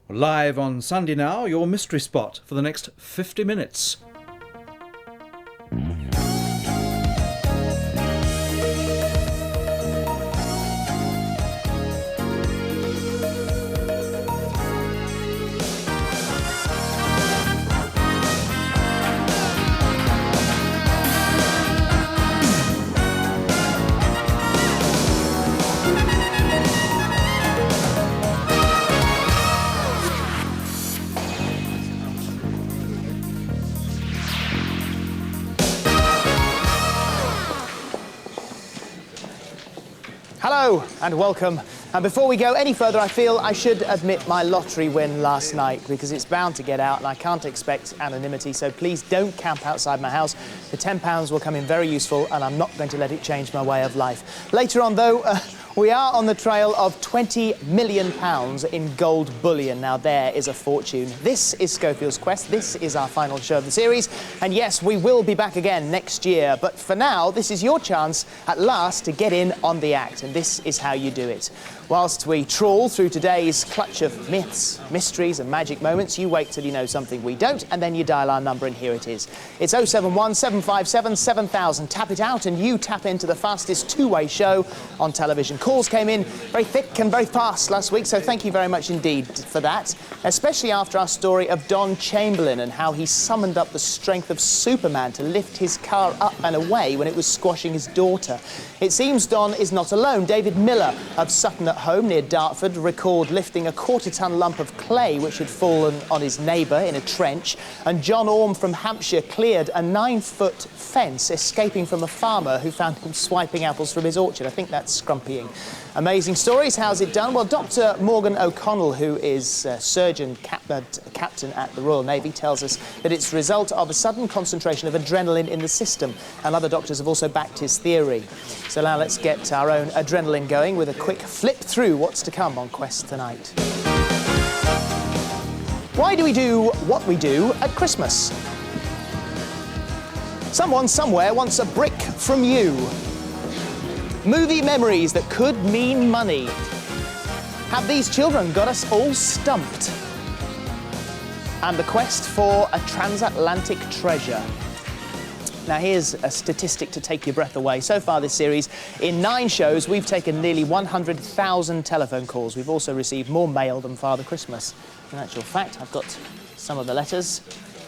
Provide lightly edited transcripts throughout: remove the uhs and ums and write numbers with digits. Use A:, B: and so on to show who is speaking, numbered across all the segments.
A: Live on Sunday now, your mystery spot for the next 50 minutes.
B: Hello and welcome. And before we go any further, I feel I should admit my lottery win last night because it's bound to get out and I can't expect anonymity, so please don't camp outside my house. The £10 will come in very useful and I'm not going to let it change my way of life. Later on though, we are on the trail of £20 million in gold bullion. Now there is a fortune. This is Schofield's Quest. This is our final show of the series. And yes, we will be back again next year. But for now, this is your chance at last to get in on the act. And this is how you do it. Whilst we trawl through today's clutch of myths, mysteries and magic moments, you wait till you know something we don't, and then you dial our number and here it is. It's 071 757 7000. Tap it out and you tap into the fastest two-way show on television. Calls came in very thick and very fast last week, so thank you very much indeed for that, especially after our story of Don Chamberlain and how he summoned up the strength of Superman to lift his car up and away when it was squashing his daughter. It seems Don is not alone. David Miller of Sutton at Home near Dartford recalled lifting a quarter-ton lump of clay which had fallen on his neighbour in a trench, and John Orme from Hampshire cleared a 9-foot fence escaping from a farmer who found him swiping apples from his orchard. I think that's scrumpying. Amazing stories. How's it done? Well, Dr. Morgan O'Connell, who is surgeon captain at the Royal Navy, tells us that it's the result of a sudden concentration of adrenaline in the system, and other doctors have also backed his theory. So now let's get our own adrenaline going with a quick flip through what's to come on Quest tonight. Why do we do what we do at Christmas? Someone somewhere wants a brick from you. Movie memories that could mean money. Have these children got us all stumped? And the quest for a transatlantic treasure. Now here's a statistic to take your breath away. So far this series, in 9 shows, we've taken nearly 100,000 telephone calls. We've also received more mail than Father Christmas. In actual fact, I've got some of the letters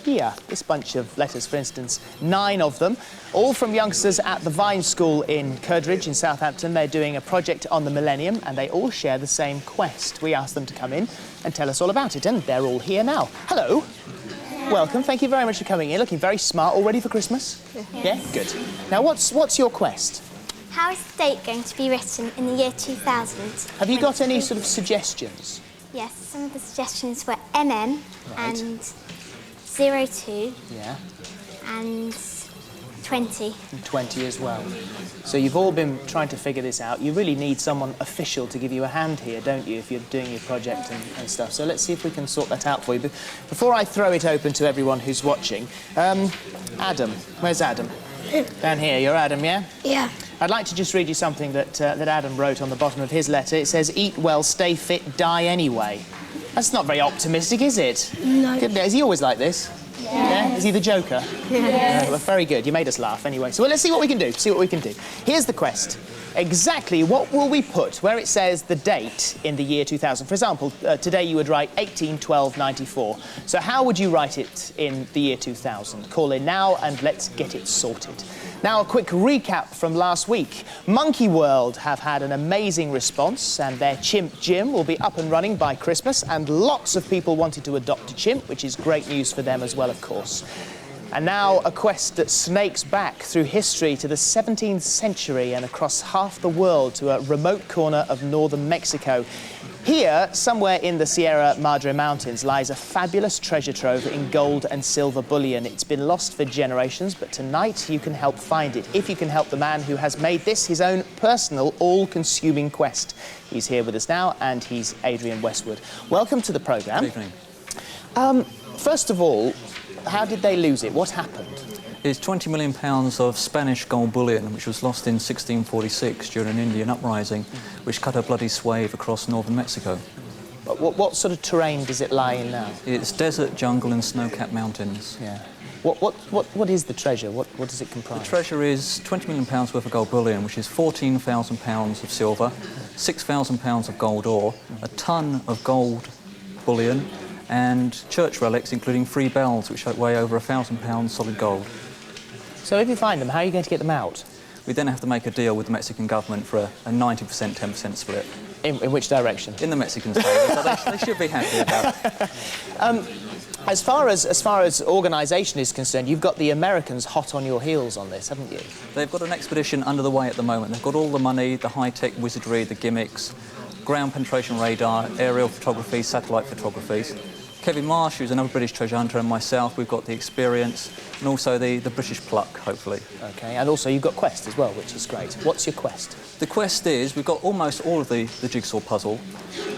B: here. This bunch of letters, for instance, 9 of them, all from youngsters at the Vine School in Curdridge in Southampton. They're doing a project on the millennium and they all share the same quest. We asked them to come in and tell us all about it, and they're all here now. Hello. Welcome, thank you very much for coming in. Looking very smart, all ready for Christmas? Yeah, good. Now, what's your quest?
C: How is the date going to be written in the year 2000?
B: Have you got any sort of suggestions?
C: Yes, some of the suggestions were MM and 02 and 20.
B: And 20 as well. So you've all been trying to figure this out. You really need someone official to give you a hand here, don't you, if you're doing your project and stuff. So let's see if we can sort that out for you. But before I throw it open to everyone who's watching, Adam, where's Adam? Down here, you're Adam, yeah?
C: Yeah.
B: I'd like to just read you something that Adam wrote on the bottom of his letter. It says, "Eat well, stay fit, die anyway." That's not very optimistic, is it?
C: No.
B: Is he always like this? Yeah. Is he the Joker?
C: Yes.
B: Well, very good. You made us laugh anyway. So let's see what we can do. Here's the quest. Exactly what will we put where it says the date in the year 2000? For example, today you would write 18/12/94. So how would you write it in the year 2000? Call in now and let's get it sorted. Now, a quick recap from last week. Monkey World have had an amazing response and their chimp gym will be up and running by Christmas, and lots of people wanted to adopt a chimp, which is great news for them as well, of course. And now a quest that snakes back through history to the 17th century and across half the world to a remote corner of northern Mexico. Here, somewhere in the Sierra Madre Mountains, lies a fabulous treasure trove in gold and silver bullion. It's been lost for generations, but tonight you can help find it, if you can help the man who has made this his own personal, all-consuming quest. He's here with us now, and he's Adrian Westwood. Welcome to the programme.
D: Good evening.
B: First of all, how did they lose it? What happened?
D: It's £20 million of Spanish gold bullion, which was lost in 1646 during an Indian uprising, which cut a bloody swathe across northern Mexico.
B: What sort of terrain does it lie in now?
D: It's desert, jungle and snow-capped mountains.
B: Yeah. What is the treasure? What does it comprise?
D: The treasure is £20 million worth of gold bullion, which is £14,000 of silver, £6,000 of gold ore, a tonne of gold bullion, and church relics, including 3 bells, which weigh over £1,000 solid gold.
B: So if you find them, how are you going to get them out?
D: We then have to make a deal with the Mexican government for a 90%, 10% split.
B: In which direction?
D: In the Mexicans' favour, so they should be happy about it.
B: As far as organisation is concerned, you've got the Americans hot on your heels on this, haven't you?
D: They've got an expedition under the way at the moment. They've got all the money, the high-tech wizardry, the gimmicks, ground penetration radar, aerial photography, satellite photographies. Kevin Marsh, who's another British treasure hunter, and myself, we've got the experience and also the British pluck, hopefully.
B: OK, and also you've got quest as well, which is great. What's your quest?
D: The quest is, we've got almost all of the jigsaw puzzle.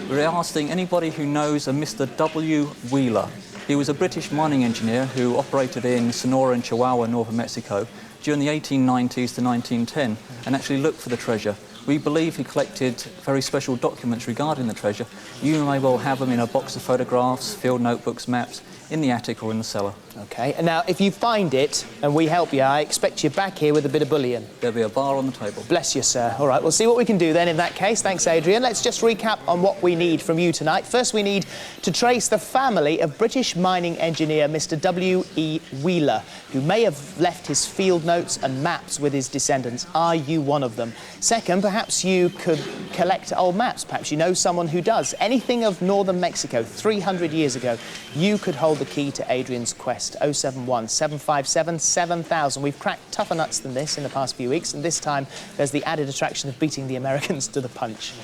D: We're asking anybody who knows a Mr. W. Wheeler. He was a British mining engineer who operated in Sonora and Chihuahua, northern Mexico, during the 1890s to 1910, and actually looked for the treasure. We believe he collected very special documents regarding the treasure. You may well have them in a box of photographs, field notebooks, maps, in the attic or in the cellar.
B: OK, and now if you find it and we help you, I expect you back here with a bit of bullion.
D: There'll be a bar on the table.
B: Bless you, sir. All right, we'll see what we can do then in that case. Thanks, Adrian. Let's just recap on what we need from you tonight. First, we need to trace the family of British mining engineer Mr. W.E. Wheeler, who may have left his field notes and maps with his descendants. Are you one of them? Second, perhaps you could collect old maps. Perhaps you know someone who does. Anything of northern Mexico 300 years ago, you could hold the key to Adrian's quest. 071 757 7000. We've cracked tougher nuts than this in the past few weeks, and this time there's the added attraction of beating the Americans to the punch.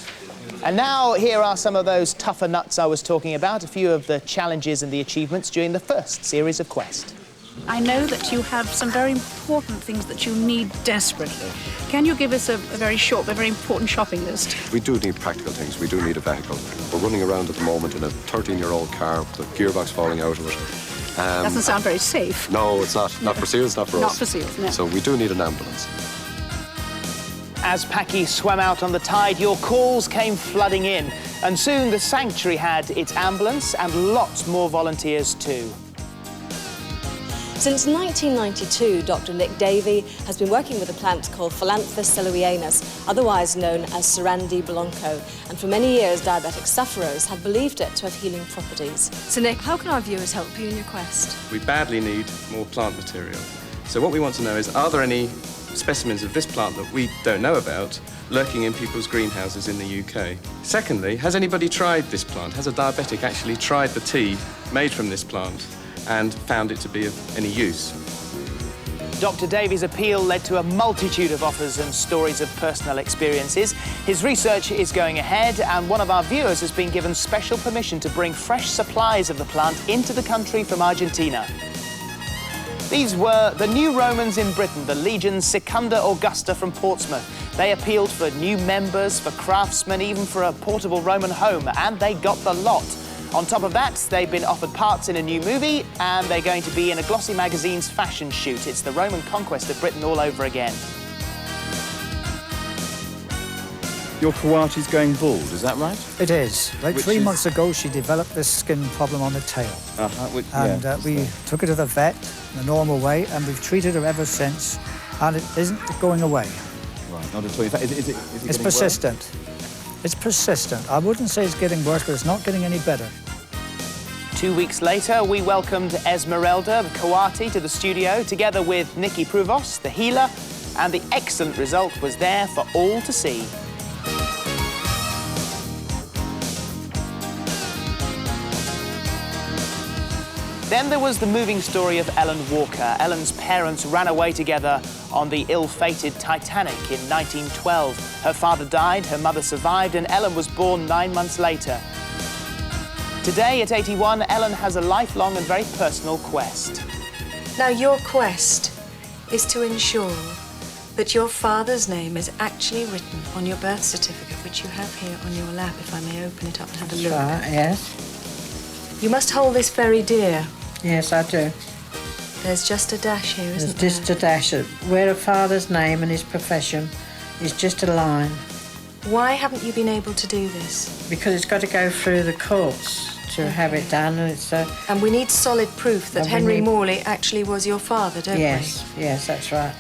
B: And now here are some of those tougher nuts I was talking about, a few of the challenges and the achievements during the first series of Quest.
E: I know that you have some very important things that you need desperately. Can you give us a very short but very important shopping list?
F: We do need practical things. We do need a vehicle. We're running around at the moment in a 13-year-old car with the gearbox falling out of it.
E: Doesn't sound very safe.
F: No, it's not. Not for seals, not for us.
E: Not for seals, no.
F: So we do need an ambulance.
B: As Packy swam out on the tide, your calls came flooding in, and soon the sanctuary had its ambulance and lots more volunteers too.
G: Since 1992, Dr. Nick Davey has been working with a plant called Philanthus celoianus, otherwise known as Sarandi blanco, and for many years diabetic sufferers have believed it to have healing properties.
H: So Nick, how can our viewers help you in your quest?
I: We badly need more plant material. So what we want to know is, are there any specimens of this plant that we don't know about lurking in people's greenhouses in the UK? Secondly, has anybody tried this plant? Has a diabetic actually tried the tea made from this plant and found it to be of any use?
B: Dr. Davies' appeal led to a multitude of offers and stories of personal experiences. His research is going ahead, and one of our viewers has been given special permission to bring fresh supplies of the plant into the country from Argentina. These were the new Romans in Britain, the legions Secunda Augusta from Portsmouth. They appealed for new members, for craftsmen, even for a portable Roman home, and they got the lot. On top of that, they've been offered parts in a new movie, and they're going to be in a glossy magazine's fashion shoot. It's the Roman conquest of Britain all over again.
J: Your Kawati's going bald, is that right?
K: It is. Like 3 months ago, she developed this skin problem on the tail. We took her to the vet in a normal way, and we've treated her ever since, and it isn't going away.
J: Right, not at all. Is it
K: it's persistent. It's persistent. I wouldn't say it's getting worse, but it's not getting any better.
B: 2 weeks later, we welcomed Esmeralda, the Kawati, to the studio, together with Nikki Provost, the healer, and the excellent result was there for all to see. Then there was the moving story of Ellen Walker. Ellen's parents ran away together on the ill-fated Titanic in 1912. Her father died, her mother survived, and Ellen was born 9 months later. Today, at 81, Ellen has a lifelong and very personal quest.
H: Now, your quest is to ensure that your father's name is actually written on your birth certificate, which you have here on your lap, if I may open it up and have a look.
L: Yes.
H: You must hold this very dear.
L: Yes, I do.
H: There's just a dash here, isn't
L: there? There's just a dash. Where a father's name and his profession is just a line.
H: Why haven't you been able to do this?
L: Because it's got to go through the courts to have it done, and it's
H: And we need solid proof that
L: And we
H: Henry
L: need-
H: Morley actually was your father, don't we?
L: yes, that's right.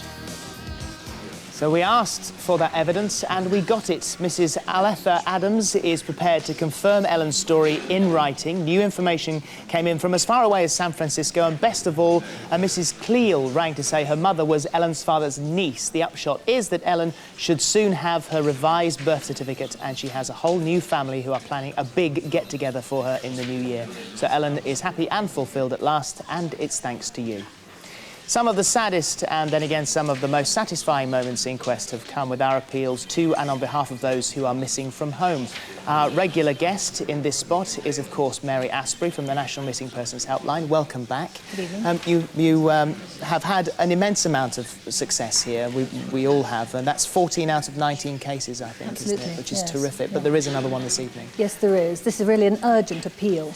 B: So we asked for that evidence and we got it. Mrs. Aletha Adams is prepared to confirm Ellen's story in writing. New information came in from as far away as San Francisco, and best of all, Mrs. Cleal rang to say her mother was Ellen's father's niece. The upshot is that Ellen should soon have her revised birth certificate, and she has a whole new family who are planning a big get-together for her in the new year. So Ellen is happy and fulfilled at last, and it's thanks to you. Some of the saddest and then again some of the most satisfying moments in Quest have come with our appeals to and on behalf of those who are missing from home. Our regular guest in this spot is, of course, Mary Asprey from the National Missing Persons Helpline. Welcome back.
M: Good evening.
B: You have had an immense amount of success here. We all have, and that's 14 out of 19 cases, I think,
M: Absolutely,
B: isn't it? Which is
M: yes,
B: terrific.
M: yeah.
B: But there is another one this evening.
M: Yes, there is. This is really an urgent appeal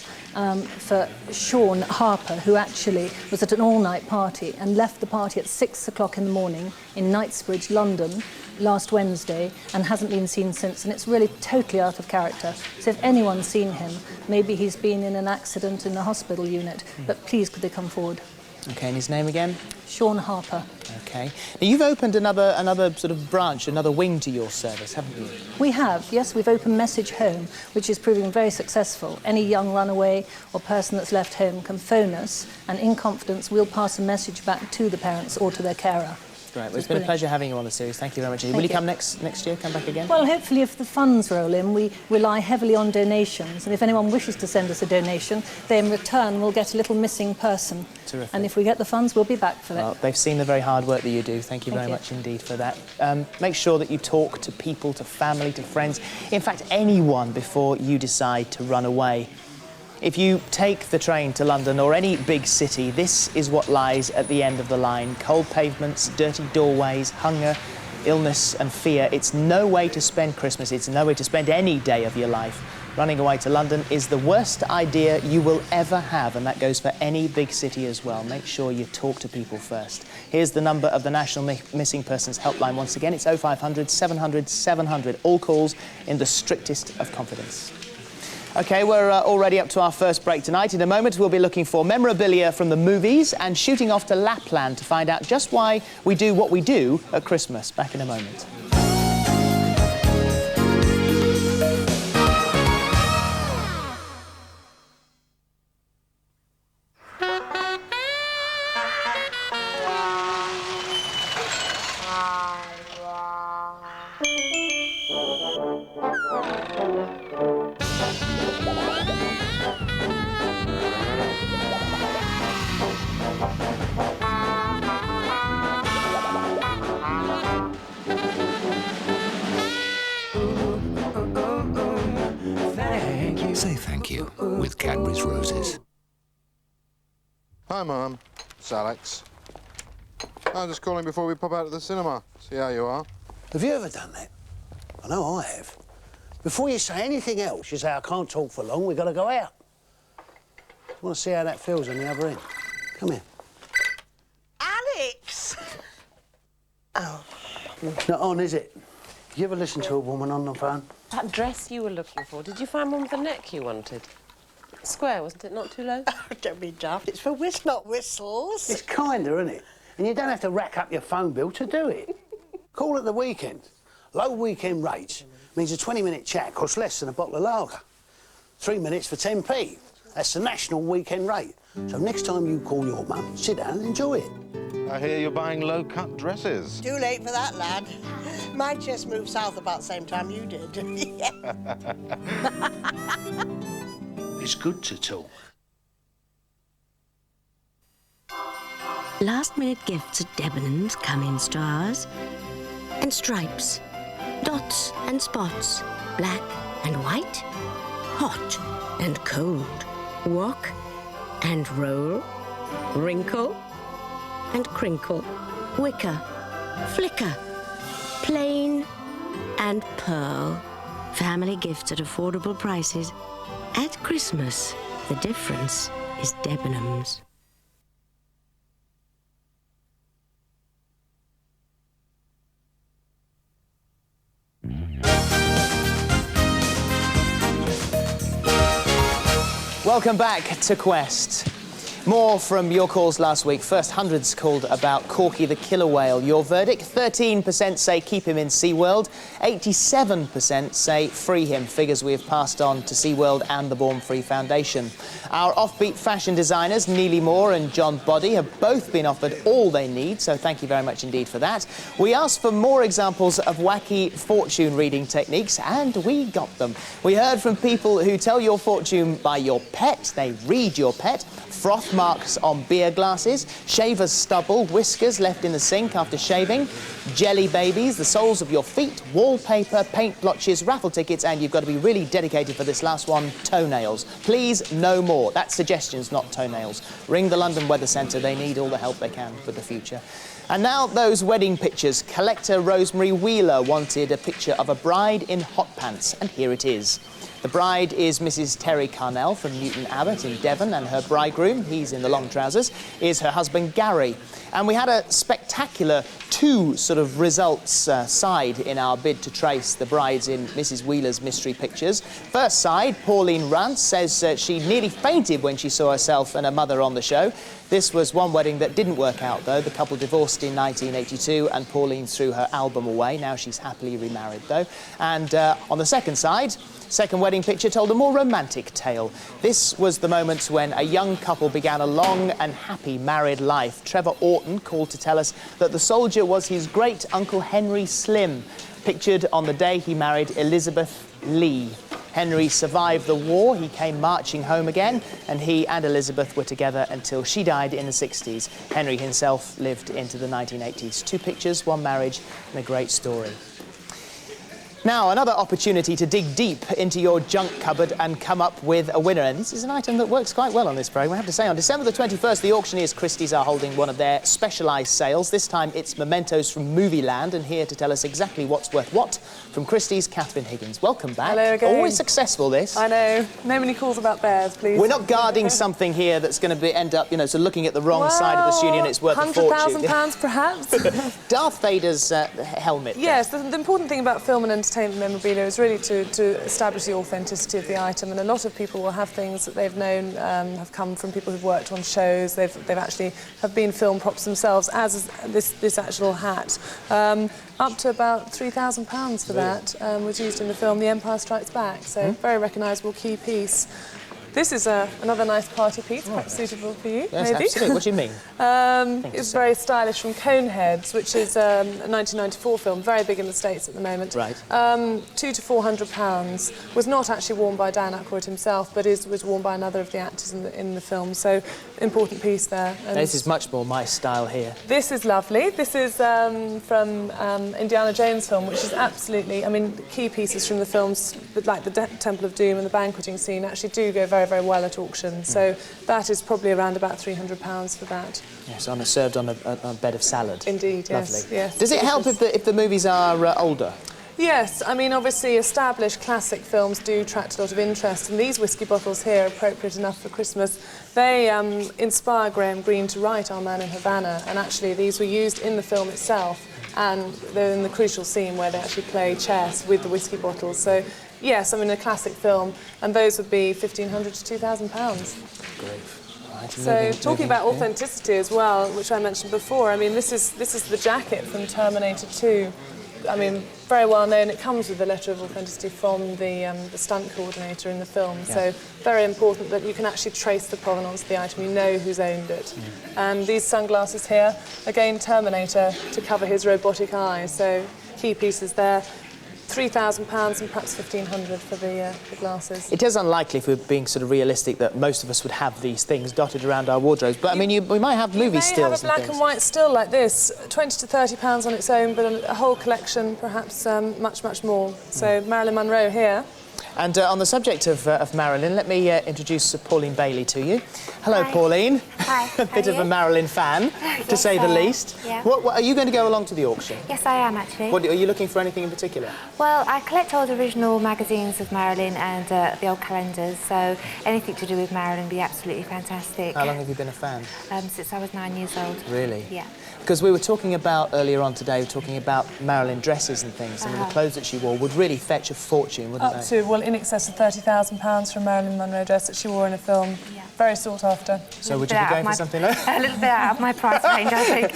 M: for Sean Harper, who actually was at an all-night party and left the party at 6 o'clock in the morning in Knightsbridge, London, last Wednesday, and hasn't been seen since, and it's really totally out of character. So if anyone's seen him, maybe he's been in an accident in a hospital unit, but please could they come forward?
B: OK, and his name again?
M: Sean Harper.
B: OK. Now, you've opened another sort of branch, another wing to your service, haven't you?
M: We have, yes, we've opened Message Home, which is proving very successful. Any young runaway or person that's left home can phone us, and in confidence we'll pass a message back to the parents or to their carer.
B: Great. Well, it's been a pleasure having you on the series. Thank you very much. Will you come next year? Come back again?
M: Well, hopefully if the funds roll in, we rely heavily on donations, and if anyone wishes to send us a donation, they in return will get a little missing person.
B: Terrific.
M: And if we get the funds, we'll be back for
B: Well,
M: it.
B: they've seen the very hard work that you do. Thank you very
M: you.
B: much indeed for that. Make sure that you talk to people, to family, to friends, in fact, anyone before you decide to run away. If you take the train to London or any big city, this is what lies at the end of the line. Cold pavements, dirty doorways, hunger, illness and fear. It's no way to spend Christmas. It's no way to spend any day of your life. Running away to London is the worst idea you will ever have, and that goes for any big city as well. Make sure you talk to people first. Here's the number of the National Missing Persons Helpline once again. It's 0500 700 700. All calls in the strictest of confidence. OK, we're already up to our first break tonight. In a moment, we'll be looking for memorabilia from the movies and shooting off to Lapland to find out just why we do what we do at Christmas. Back in a moment.
N: Say thank you with Cadbury's Roses.
O: Hi, Mum. It's Alex. I'm just calling before we pop out to the cinema. See how you are.
P: Have you ever done that? I know I have. Before you say anything else, you say, I can't talk for long, we've got to go out. I want to see how that feels on the other end. Come here.
Q: Alex! Oh.
P: Not on, is it? You ever listen to a woman on the phone?
Q: That dress you were looking for, did you find one with the neck you wanted? Square, wasn't it? Not too low?
P: Don't be daft. It's for not whistles. It's kinder, isn't it? And you don't have to rack up your phone bill to do it. Call it the weekend. Low weekend rates means a 20-minute chat costs less than a bottle of lager. 3 minutes for 10p. That's the national weekend rate. So next time you call your mum, sit down and enjoy it.
O: I hear you're buying low-cut dresses.
Q: Too late for that, lad. Mine just moved south about the same time you did.
P: It's good to talk.
R: Last-minute gifts at Debenhams come in stars and stripes, dots and spots, black and white, hot and cold, walk and roll, wrinkle and crinkle, wicker, flicker, plain and pearl. Family gifts at affordable prices. At Christmas, the difference is Debenhams.
B: Welcome back to Quest. More from your calls last week. First, hundreds called about Corky the killer whale. Your verdict? 13% say keep him in SeaWorld. 87% say free him. Figures we have passed on to SeaWorld and the Born Free Foundation. Our offbeat fashion designers, Neely Moore and John Boddy, have both been offered all they need, so thank you very much indeed for that. We asked for more examples of wacky fortune-reading techniques, and we got them. We heard from people who tell your fortune by your pet. They read your pet. Froth marks on beer glasses, shaver's stubble, whiskers left in the sink after shaving, jelly babies, the soles of your feet, wallpaper, paint blotches, raffle tickets, and you've got to be really dedicated for this last one, toenails. Please, no more. That's suggestions, not toenails. Ring the London Weather Centre. They need all the help they can for the future. And now those wedding pictures. Collector Rosemary Wheeler wanted a picture of a bride in hot pants, and here it is. The bride is Mrs. Terry Carnell from Newton Abbot in Devon, and her bridegroom, he's in the long trousers, is her husband Gary. And we had a spectacular two sort of results side in our bid to trace the brides in Mrs. Wheeler's mystery pictures. First side, Pauline Rance says she nearly fainted when she saw herself and her mother on the show. This was one wedding that didn't work out, though. The couple divorced in 1982, and Pauline threw her album away. Now she's happily remarried, though. And on the second side, second wedding picture told a more romantic tale. This was the moment when a young couple began a long and happy married life. Trevor Orton called to tell us that the soldier was his great-uncle Henry Slim, pictured on the day he married Elizabeth Lee. Henry survived the war, he came marching home again, and he and Elizabeth were together until she died in the 60s. Henry himself lived into the 1980s. Two pictures, one marriage, and a great story. Now, another opportunity to dig deep into your junk cupboard and come up with a winner. And this is an item that works quite well on this programme, I have to say. On December the 21st, the auctioneers Christie's are holding one of their specialised sales. This time, it's mementos from Movieland, and here to tell us exactly what's worth what, from Christie's, Catherine Higgins. Welcome back.
S: Hello again.
B: Always successful, this.
S: I know. No many calls about bears, please.
B: We're not guarding something here that's going to end up, you know, so looking at the wrong side of the studio and it's worth a fortune.
S: £100,000 perhaps?
B: Darth Vader's helmet.
S: Yes, the important thing about film and entertainment memorabilia is really to establish the authenticity of the item, and a lot of people will have things that they've known have come from people who've worked on shows. They've actually have been film props themselves, as is this actual hat. Up to about £3,000 for that was used in the film The Empire Strikes Back, so very recognisable key piece. This is another nice party piece, quite suitable for you,
B: yes,
S: maybe.
B: Absolutely. What do you mean?
S: It's very stylish, from Coneheads, which is a 1994 film, very big in the States at the moment.
B: Right.
S: £200 to £400. Was not actually worn by Dan Aykroyd himself, but was worn by another of the actors in the film. So, important piece there. And
B: this is much more my style here.
S: This is lovely. This is from Indiana Jones film, which is absolutely, I mean, key pieces from the films, like the Temple of Doom and the banqueting scene, actually do go very, very well at auction. So that is probably around about £300 for that.
B: Yes, served on a bed of salad.
S: Indeed, yes.
B: Lovely.
S: Yes.
B: Does it help if the movies are older?
S: Yes, I mean, obviously established classic films do attract a lot of interest, and these whiskey bottles here are appropriate enough for Christmas. They inspire Graham Greene to write Our Man in Havana, and actually these were used in the film itself, and they're in the crucial scene where they actually play chess with the whiskey bottles. So, yes, I mean, a classic film, and those would be £1,500 to £2,000.
B: Great.
S: So, talking about authenticity as well, which I mentioned before, I mean, this is the jacket from Terminator 2. I mean, very well known. It comes with a letter of authenticity from the stunt coordinator in the film. Yeah. So, very important that you can actually trace the provenance of the item. You know who's owned it. And these sunglasses here, again, Terminator to cover his robotic eye. So, key pieces there. £3,000 and perhaps £1,500 for the glasses.
B: It is unlikely, if we're being sort of realistic, that most of us would have these things dotted around our wardrobes. But I mean, we might have movie stills. You may have a
S: black and white still like this, £20 to £30 on its own, but a whole collection, perhaps much, much more. So Marilyn Monroe here.
B: And on the subject of Marilyn, let me introduce Pauline Bailey to you. Hello,
C: Hi.
B: Pauline.
C: Hi.
B: A bit of a Marilyn fan, to say the least.
C: Yeah.
B: What, are you going to go along to the auction?
C: Yes, I am, actually.
B: Are you looking for anything in particular?
C: Well, I collect old original magazines of Marilyn and the old calendars, so anything to do with Marilyn would be absolutely fantastic.
B: How long have you been a fan?
C: Since I was 9 years old.
B: Really?
C: Yeah.
B: Because we were talking about, earlier on today, Marilyn dresses and things. I mean, the clothes that she wore would really fetch a fortune, wouldn't they?
S: Well, well, in excess of £30,000 for a Marilyn Monroe dress that she wore in a film. Very sought after.
B: So would you be going for something like
C: a little bit out of my price range, I think.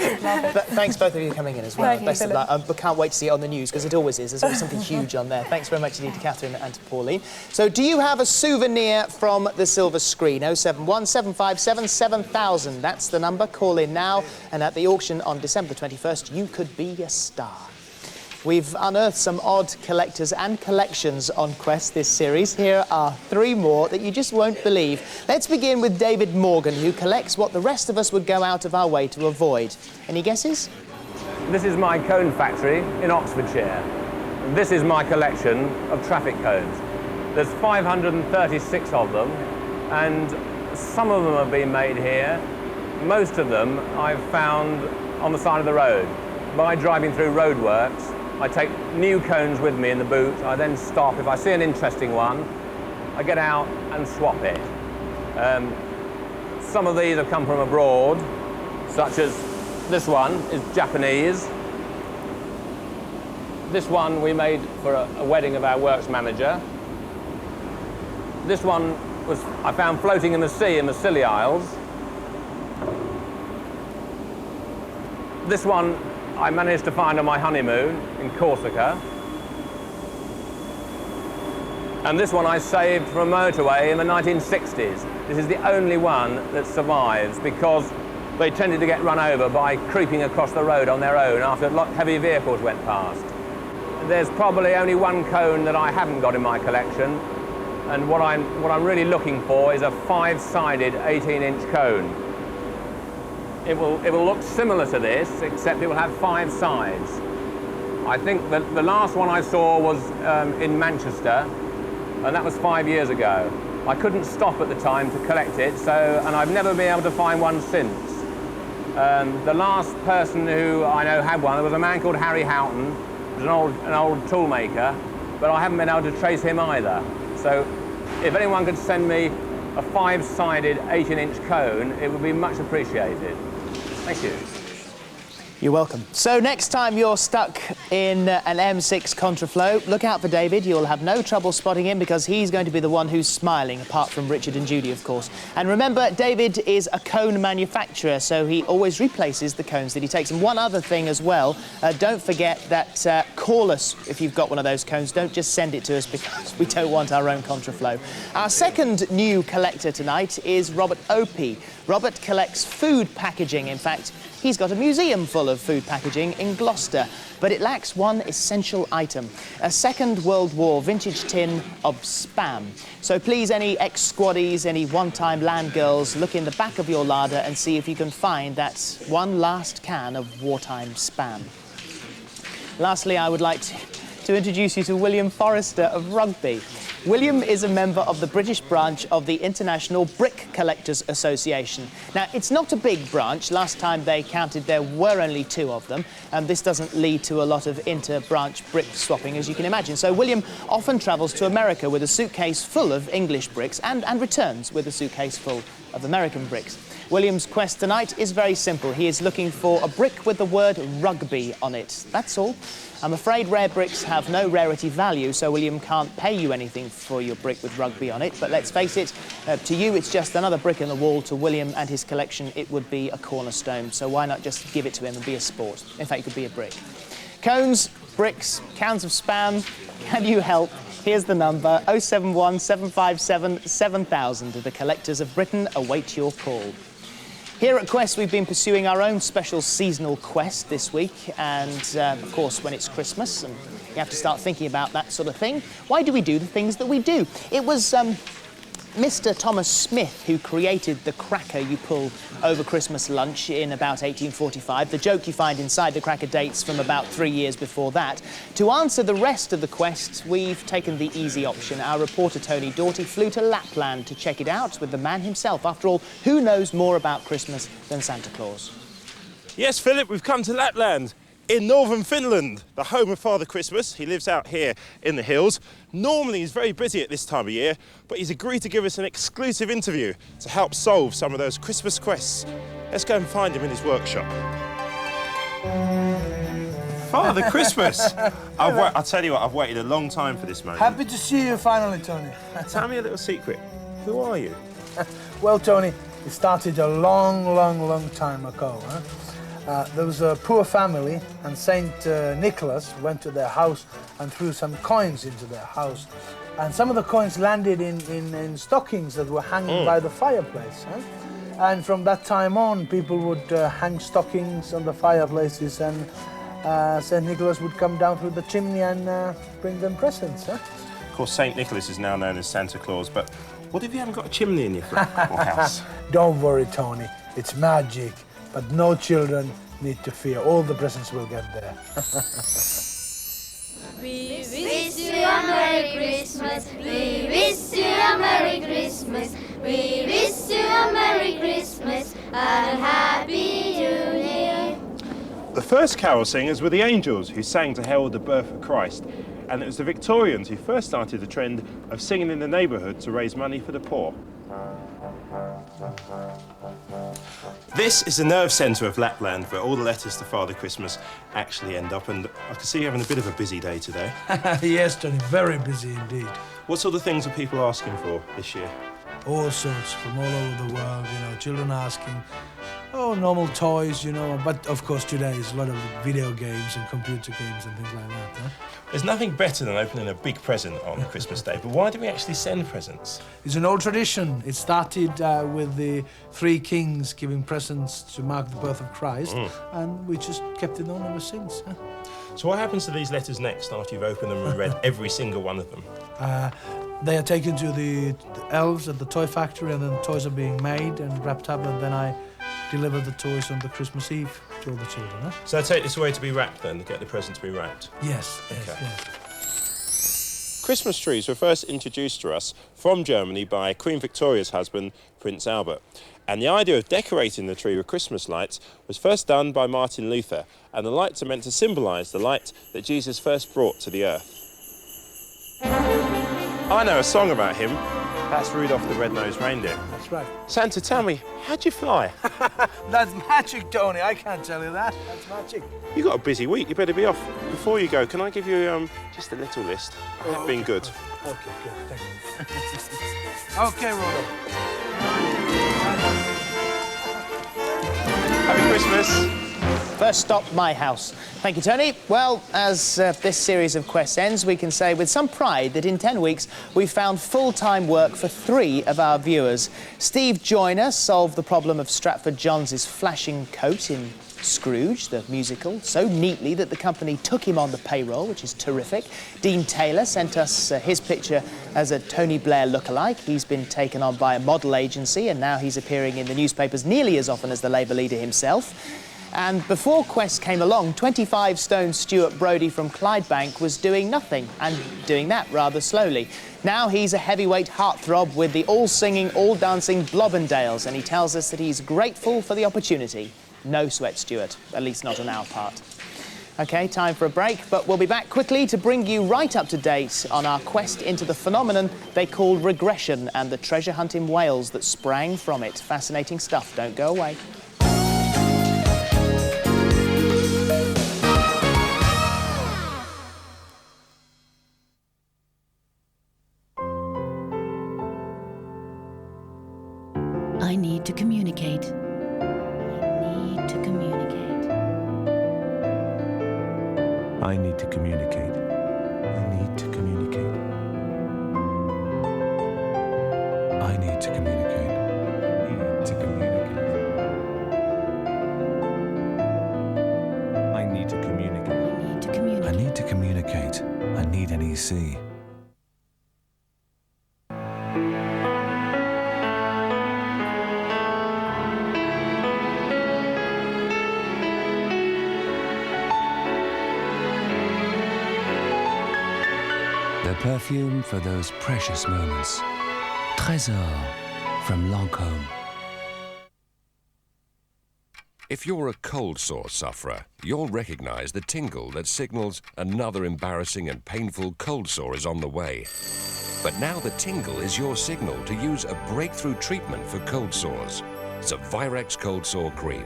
B: Thanks both of you for coming in as well.
S: Thank you,
B: Best of
S: Philip.
B: luck. But can't wait to see it on the news, because it always is. There's always something huge on there. Thanks very much indeed to Catherine and to Pauline. So do you have a souvenir from the silver screen? 071 757 7000. That's the number. Call in now. And at the auction on December 21st, you could be a star. We've unearthed some odd collectors and collections on Quest this series. Here are 3 more that you just won't believe. Let's begin with David Morgan, who collects what the rest of us would go out of our way to avoid. Any guesses?
T: This is my cone factory in Oxfordshire. This is my collection of traffic cones. There's 536 of them, and some of them have been made here. Most of them I've found on the side of the road. By driving through roadworks, I take new cones with me in the boot. I then stop. If I see an interesting one, I get out and swap it. Some of these have come from abroad, such as this one is Japanese. This one we made for a wedding of our works manager. This one I found floating in the sea in the Scilly Isles. This one I managed to find on my honeymoon in Corsica. And this one I saved from a motorway in the 1960s. This is the only one that survives because they tended to get run over by creeping across the road on their own after heavy vehicles went past. There's probably only one cone that I haven't got in my collection, and what I'm really looking for is a 5-sided 18-inch cone. It will look similar to this, except it will have 5 sides. I think that the last one I saw was in Manchester, and that was 5 years ago. I couldn't stop at the time to collect it, and I've never been able to find one since. The last person who I know had one, there was a man called Harry Houghton, who was an old toolmaker, but I haven't been able to trace him either. So if anyone could send me a 5-sided 18-inch cone, it would be much appreciated. Thank you.
B: You're welcome. So next time you're stuck in an M6 contraflow, look out for David. You'll have no trouble spotting him because he's going to be the one who's smiling, apart from Richard and Judy, of course. And remember, David is a cone manufacturer, so he always replaces the cones that he takes. And one other thing as well, don't forget that call us if you've got one of those cones. Don't just send it to us because we don't want our own contraflow. Our second new collector tonight is Robert Opie. Robert collects food packaging. In fact, he's got a museum full of food packaging in Gloucester, but it lacks one essential item, a Second World War vintage tin of Spam. So please, any ex-squaddies, any one-time land girls, look in the back of your larder and see if you can find that one last can of wartime Spam. Lastly, I would like to introduce you to William Forrester of Rugby. William is a member of the British branch of the International Brick Collectors Association. Now, it's not a big branch. Last time they counted, there were only 2 of them, and this doesn't lead to a lot of inter-branch brick swapping, as you can imagine. So William often travels to America with a suitcase full of English bricks and returns with a suitcase full of American bricks. William's quest tonight is very simple. He is looking for a brick with the word rugby on it. That's all. I'm afraid rare bricks have no rarity value, so William can't pay you anything for your brick with rugby on it. But let's face it, to you it's just another brick in the wall. To William and his collection, it would be a cornerstone. So why not just give it to him and be a sport? In fact, it could be a brick. Cones, bricks, cans of Spam, can you help? Here's the number, 071 757 7000. The collectors of Britain await your call. Here at Quest, we've been pursuing our own special seasonal quest this week, and of course, when it's Christmas, and you have to start thinking about that sort of thing, why do we do the things that we do? It was Mr. Thomas Smith who created the cracker you pull over Christmas lunch in about 1845. The joke you find inside the cracker dates from about 3 years before that. To answer the rest of the quest, we've taken the easy option. Our reporter Tony Doughty flew to Lapland to check it out with the man himself. After all, who knows more about Christmas than Santa Claus?
U: Yes, Philip, we've come to Lapland. In northern Finland, the home of Father Christmas. He lives out here in the hills. Normally he's very busy at this time of year, but he's agreed to give us an exclusive interview to help solve some of those Christmas quests. Let's go and find him in his workshop. Father Christmas! I'll tell you what, I've waited a long time for this moment.
A: Happy to see you finally, Tony.
U: Tell me a little secret. Who are you?
A: Well, Tony, it started a long time ago. There was a poor family, and Saint Nicholas went to their house and threw some coins into their house. And some of the coins landed in stockings that were hanging by the fireplace. And from that time on, people would hang stockings on the fireplaces, and St. Nicholas would come down through the chimney and bring them presents.
U: Of course, St. Nicholas is now known as Santa Claus, but what if you haven't got a chimney in your flat or house?
A: Don't worry, Tony. It's magic, but no children need to fear. All the presents will get there.
V: We wish you a Merry Christmas. We wish you a Merry Christmas. We wish you a Merry Christmas and a Happy New Year.
U: The first carol singers were the angels, who sang to herald the birth of Christ. And it was the Victorians who first started the trend of singing in the neighbourhood to raise money for the poor. This is the nerve centre of Lapland, where all the letters to Father Christmas actually end up, and I can see you're having a bit of a busy day today.
A: Yes, Tony, very busy indeed.
U: What sort of things are people asking for this year?
A: All sorts, from all over the world, you know, children asking, normal toys, you know, but of course today is a lot of video games and computer games and things like that.
U: There's nothing better than opening a big present on Christmas Day, but why do we actually send presents?
A: It's an old tradition. It started with the three kings giving presents to mark the birth of Christ, and we just kept it on ever since.
U: So what happens to these letters next after you've opened them and read every single one of them?
A: They are taken to the elves at the toy factory, and then the toys are being made and wrapped up, and then I deliver the toys on the Christmas Eve to all the children.
U: So I take this away to be wrapped then, to get the present to be wrapped?
A: Yes,
U: okay.
A: Yes.
U: Christmas trees were first introduced to us from Germany by Queen Victoria's husband, Prince Albert. And the idea of decorating the tree with Christmas lights was first done by Martin Luther, and the lights are meant to symbolise the light that Jesus first brought to the earth. I know a song about him. That's Rudolph the Red-Nosed Reindeer.
A: That's right.
U: Santa, tell me, how'd you fly?
A: That's magic, Tony. I can't tell you that. That's magic.
U: You got a busy week. You better be off. Before you go, can I give you just a little list? I've been good.
A: Okay, good. Thank you. Okay, Rudolph.
U: Happy Christmas.
B: First stop, my house. Thank you, Tony. Well, as this series of quests ends, we can say with some pride that in 10 weeks we've found full-time work for 3 of our viewers. Steve Joyner solved the problem of Stratford Johns' flashing coat in Scrooge, the musical, so neatly that the company took him on the payroll, which is terrific. Dean Taylor sent us his picture as a Tony Blair lookalike. He's been taken on by a model agency, and now he's appearing in the newspapers nearly as often as the Labour leader himself. And before Quest came along, 25-stone Stuart Brodie from Clydebank was doing nothing, and doing that rather slowly. Now he's a heavyweight heartthrob with the all-singing, all-dancing Blobbendales, and he tells us that he's grateful for the opportunity. No sweat, Stuart, at least not on our part. OK, time for a break, but we'll be back quickly to bring you right up to date on our quest into the phenomenon they called regression and the treasure hunt in Wales that sprang from it. Fascinating stuff. Don't go away.
W: I need to communicate. I need to communicate.
X: I need to communicate. I need to communicate. I need to communicate. I need to communicate. I need to communicate.
W: I need to communicate.
X: I need to communicate. I need an EC. The perfume for those precious moments. Trésor from Lancôme.
Y: If you're a cold sore sufferer, you'll recognize the tingle that signals another embarrassing and painful cold sore is on the way. But now the tingle is your signal to use a breakthrough treatment for cold sores. Zavirex Cold Sore Cream.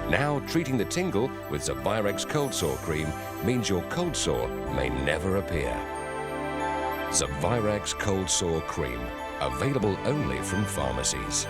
Y: Now, treating the tingle with Zavirex Cold Sore Cream means your cold sore may never appear. Zavirex Cold Sore Cream, available only from pharmacies.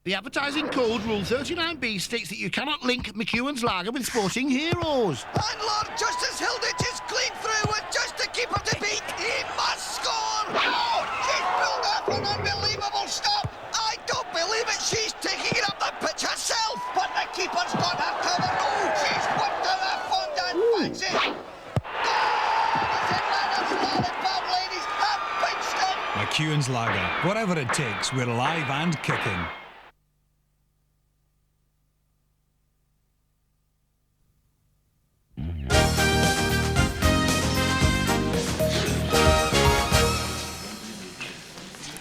D: The advertising code, Rule 39B, states that you cannot link McEwen's Lager with sporting heroes.
E: And Lord Justice Hilditch is clean through with just to keep him to beat. He must score! Oh, she's pulled off an unbelievable stop. I don't believe it. She's taking it up the pitch herself. But the keeper's got her covered. Oh, she's whipped her a fondant. Fancy.
F: McEwen's Lager. Whatever it takes, we're alive and kicking.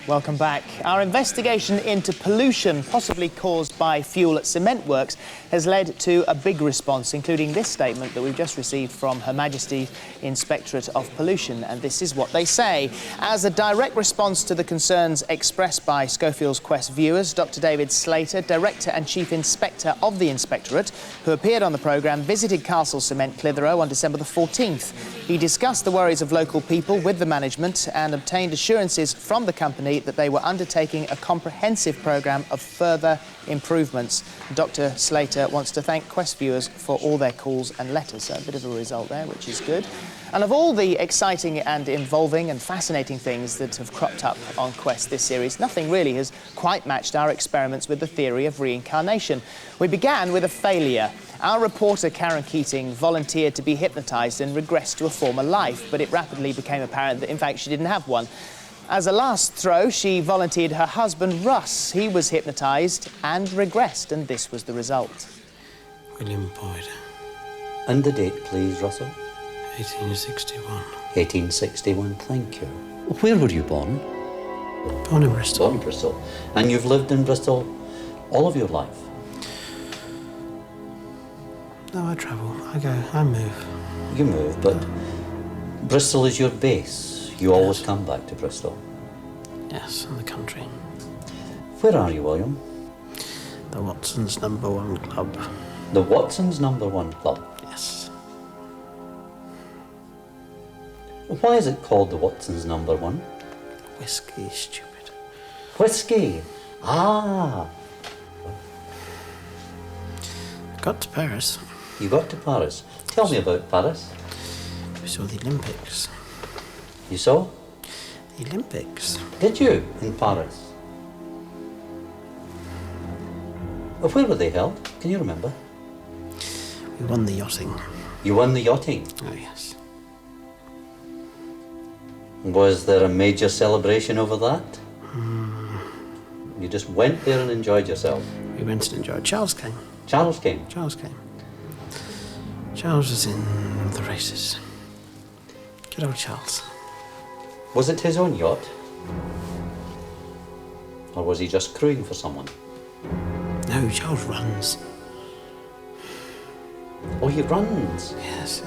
B: Welcome back. Our investigation into pollution possibly caused by fuel at cement works has led to a big response, including this statement that we've just received from Her Majesty's Inspectorate of Pollution, and this is what they say. As a direct response to the concerns expressed by Schofield's Quest viewers, Dr David Slater, Director and Chief Inspector of the Inspectorate, who appeared on the programme, visited Castle Cement Clitheroe on December the 14th. He discussed the worries of local people with the management and obtained assurances from the company that they were undertaking a comprehensive programme of further improvements. Dr Slater wants to thank Quest viewers for all their calls and letters. So a bit of a result there, which is good. And of all the exciting and involving and fascinating things that have cropped up on Quest this series, nothing really has quite matched our experiments with the theory of reincarnation. We began with a failure. Our reporter, Karen Keating, volunteered to be hypnotised and regressed to a former life, but it rapidly became apparent that, in fact, she didn't have one. As a last throw, she volunteered her husband, Russ. He was hypnotised and regressed, and this was the result.
G: William Boyd.
I: And the date, please, Russell?
G: 1861.
I: 1861, thank you. Where were you born?
G: Born in Bristol.
I: Born in Bristol. And you've lived in Bristol all of your life?
G: No, I travel. I move.
I: You move, but Bristol is your base. You always come back to Bristol?
G: Yes, in the country.
I: Where are you, William?
G: The Watson's #1 club.
I: The Watson's #1 club?
G: Yes.
I: Why is it called the Watson's #1?
G: Whiskey, stupid.
I: Whiskey? Ah!
G: I got to Paris.
I: You got to Paris? Tell me about Paris.
G: We saw the Olympics.
I: You saw?
G: The Olympics.
I: Did you, in Paris? Where were they held? Can you remember?
G: We won the yachting.
I: You won the yachting?
G: Oh, yes.
I: Was there a major celebration over that? You just went there and enjoyed yourself?
G: We went and enjoyed. Charles came.
I: Charles came?
G: Charles came. Charles was in the races. Good old Charles.
I: Was it his own yacht? Or was he just crewing for someone?
G: No, Charles runs.
I: Oh, he runs?
G: Yes.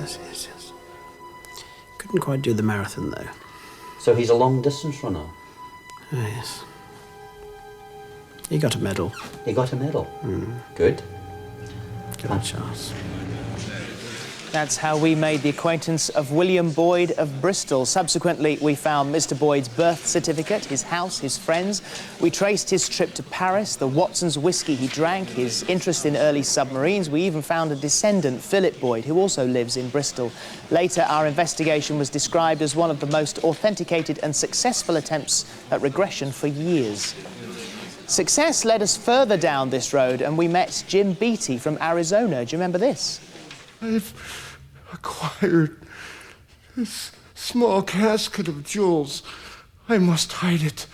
G: Couldn't quite do the marathon, though.
I: So he's a long-distance runner?
G: Oh, yes. He got a medal.
I: He got a medal? Good.
G: Good old Charles.
B: That's how we made the acquaintance of William Boyd of Bristol. Subsequently, we found Mr. Boyd's birth certificate, his house, his friends. We traced his trip to Paris, the Watson's whiskey he drank, his interest in early submarines. We even found a descendant, Philip Boyd, who also lives in Bristol. Later, our investigation was described as one of the most authenticated and successful attempts at regression for years. Success led us further down this road, and we met Jim Beattie from Arizona. Do you remember this?
Z: I've acquired this small casket of jewels. I must hide it.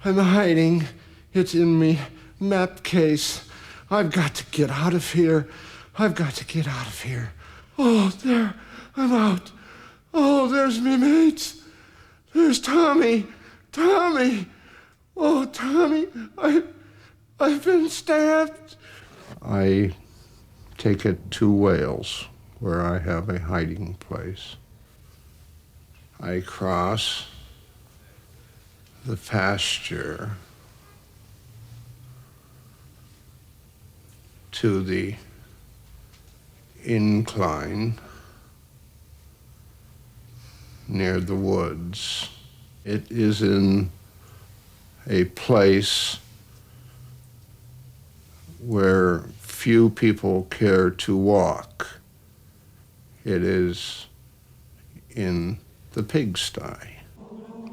Z: I'm hiding it in me map case. I've got to get out of here. I've got to get out of here. Oh, there, I'm out. Oh, there's me mates. There's Tommy. Tommy. Oh, Tommy, I've been stabbed. I take it to Wales, where I have a hiding place. I cross the pasture to the incline near the woods. It is in a place where few people care to walk. It is in the pigsty.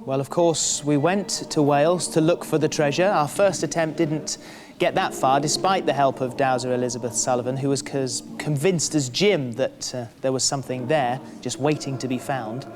B: Well, of course, we went to Wales to look for the treasure. Our first attempt didn't get that far, despite the help of Dowser Elizabeth Sullivan, who was convinced as Jim that there was something there, just waiting to be found.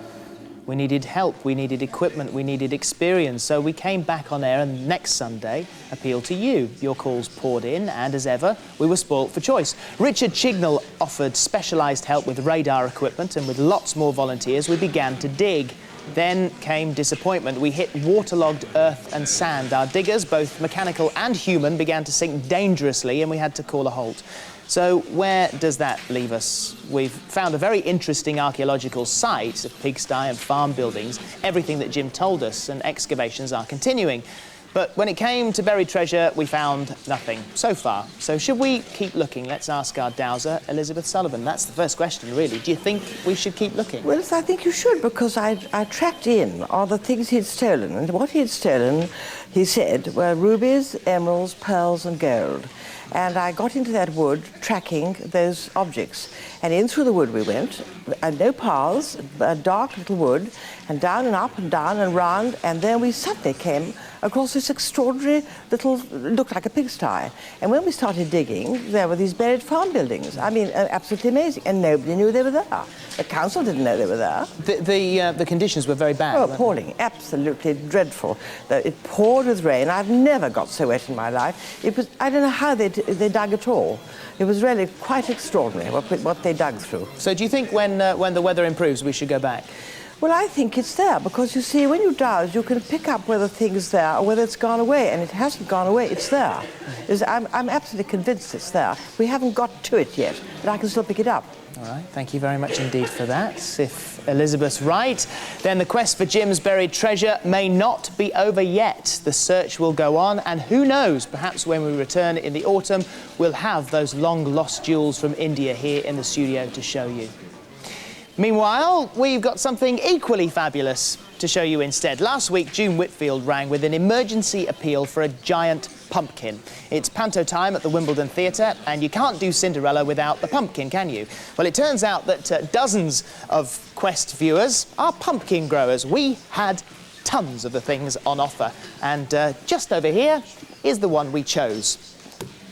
B: We needed help, we needed equipment, we needed experience, so we came back on air and next Sunday appealed to you. Your calls poured in, and as ever, we were spoilt for choice. Richard Chignall offered specialised help with radar equipment, and with lots more volunteers, we began to dig. Then came disappointment. We hit waterlogged earth and sand. Our diggers, both mechanical and human, began to sink dangerously, and we had to call a halt. So where does that leave us? We've found a very interesting archaeological site of pigsty and farm buildings, everything that Jim told us, and excavations are continuing. But when it came to buried treasure, we found nothing so far. So should we keep looking? Let's ask our dowser, Elizabeth Sullivan. That's the first question, really. Do you think we should keep looking?
H: Well, I think you should, because I tracked in all the things he'd stolen. And what he'd stolen, he said, were rubies, emeralds, pearls and gold. And I got into that wood tracking those objects. And in through the wood we went, no paths, a dark little wood, and down and up and down and round, and then we suddenly came across this extraordinary little, looked like a pigsty. And when we started digging, there were these buried farm buildings. I mean, absolutely amazing, and nobody knew they were there. The council didn't know they were there.
B: The conditions were very bad.
H: Oh, appalling, absolutely dreadful. It poured with rain. I've never got so wet in my life. It was, I don't know how they dug at all. It was really quite extraordinary what they dug through.
B: So do you think when the weather improves, we should go back?
H: Well, I think it's there, because you see, when you dowse, you can pick up whether things there or whether it's gone away, and it hasn't gone away, it's there. I'm absolutely convinced it's there. We haven't got to it yet, but I can still pick it up.
B: All right, thank you very much indeed for that. If Elizabeth's right, then the quest for Jim's buried treasure may not be over yet. The search will go on, and who knows, perhaps when we return in the autumn, we'll have those long-lost jewels from India here in the studio to show you. Meanwhile, we've got something equally fabulous to show you instead. Last week, June Whitfield rang with an emergency appeal for a giant pumpkin. It's panto time at the Wimbledon Theatre, and you can't do Cinderella without the pumpkin, can you? Well, it turns out that dozens of Quest viewers are pumpkin growers. We had tons of the things on offer, and just over here is the one we chose.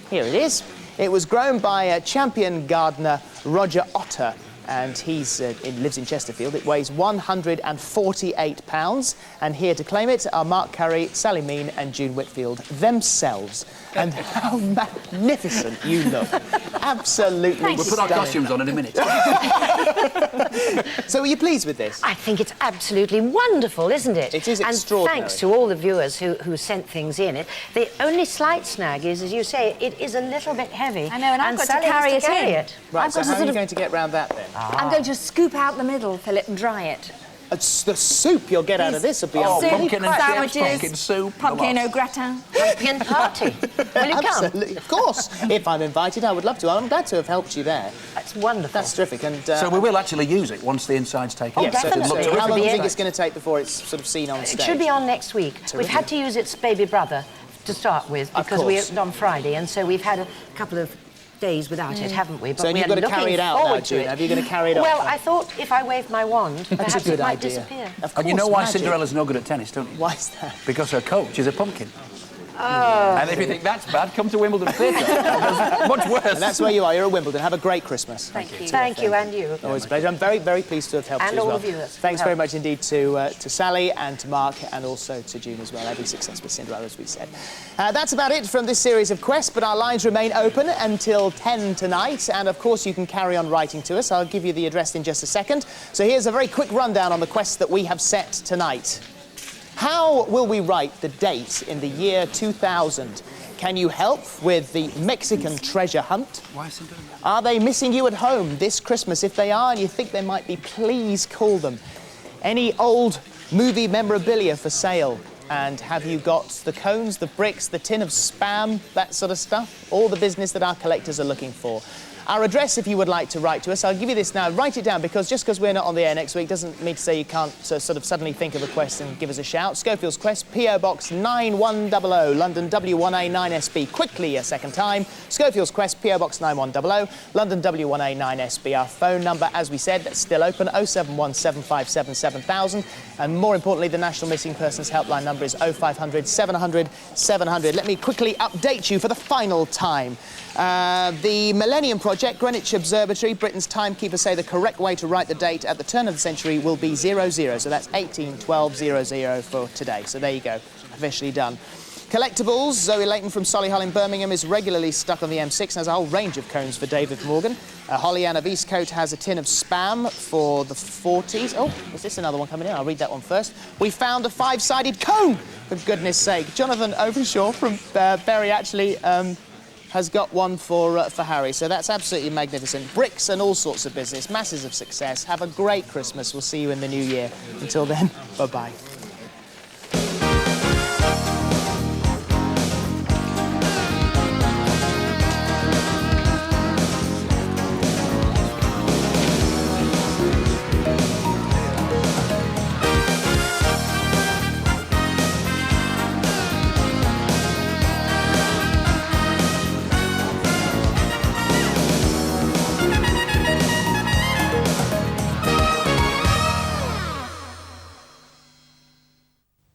B: Here it is. It was grown by champion gardener Roger Otter, and he lives in Chesterfield. It weighs 148 pounds, and here to claim it are Mark Curry, Sally Mean and June Whitfield themselves. And how magnificent you look. Absolutely
J: We'll put our costumes on in a minute.
B: So are you pleased with this?
K: I think it's absolutely wonderful, isn't it?
B: It is
K: and
B: extraordinary.
K: Thanks to all the viewers who sent things in. The only slight snag is, as you say, it is a little bit heavy.
L: I know, and I've got
K: Sally
L: to carry
K: has
L: it
K: to carry
L: in.
K: it.
B: Right, so how are you going to get round that then?
L: I'm going to scoop out the middle, Philip, and dry it.
B: It's the soup you'll get out of this will be
L: soup,
B: pumpkin and
L: sandwiches,
B: pumpkin soup,
L: pumpkin au gratin,
K: pumpkin party. Will you come?
B: Absolutely, of course. If I'm invited, I would love to. I'm glad to have helped you there.
K: That's wonderful.
B: That's terrific. And
J: so we will actually use it once the inside's taken.
K: Oh, definitely.
B: So how long do you think it's going to take before it's sort of seen on stage?
K: It should be on next week.
B: Terrific.
K: We've had to use its baby brother to start with, because we opened on Friday, and so we've had a couple of days without it, haven't we? But
B: so you've got to carry it out now, June. Have you going to carry it out?
K: Well, I thought if I waved my wand, perhaps it might disappear.
J: And you know why Cinderella's no good at tennis, don't you?
B: Why is that?
J: Because her coach is a pumpkin.
K: Oh.
J: And if you think that's bad, come to Wimbledon Theatre. Much worse.
B: And that's where you are. You're at Wimbledon. Have a great Christmas.
K: Thank you. Thank you, and you.
B: Always a pleasure. I'm very, very pleased to have helped
K: and
B: you as
K: all
B: well.
K: of you.
B: Thanks very much indeed to Sally and to Mark and also to June as well. Every success with Cinderella, as we said. That's about it from this series of quests, but our lines remain open until 10 tonight. And of course, you can carry on writing to us. I'll give you the address in just a second. So here's a very quick rundown on the quests that we have set tonight. How will we write the date in the year 2000? Can you help with the Mexican treasure hunt?
A: Why is he doing that?
B: Are they missing you at home this Christmas? If they are and you think they might be, please call them. Any old movie memorabilia for sale? And have you got the cones, the bricks, the tin of Spam, that sort of stuff? All the business that our collectors are looking for. Our address, if you would like to write to us, I'll give you this now. Write it down, because just because we're not on the air next week doesn't mean to say you can't sort of suddenly think of a quest and give us a shout. Schofield's Quest, P.O. Box 9100, London W1A9SB. Quickly, a second time. Schofield's Quest, P.O. Box 9100, London W1A9SB. Our phone number, as we said, that's still open, 0717577 7000. And more importantly, the National Missing Persons Helpline number is 0500 700 700. Let me quickly update you for the final time. The Millennium Project, Greenwich Observatory, Britain's timekeepers say the correct way to write the date at the turn of the century will be 00, so that's 181200 for today. So there you go, officially done. Collectibles, Zoe Layton from Solihull in Birmingham is regularly stuck on the M6 and has a whole range of cones for David Morgan. Holly Ann of Eastcote has a tin of Spam for the 40s. Oh, is this another one coming in? I'll read that one first. We found a 5-sided cone, for goodness sake. Jonathan Overshaw from Bury actually has got one for Harry, so that's absolutely magnificent. Bricks and all sorts of business, masses of success. Have a great Christmas. We'll see you in the new year. Until then, bye-bye.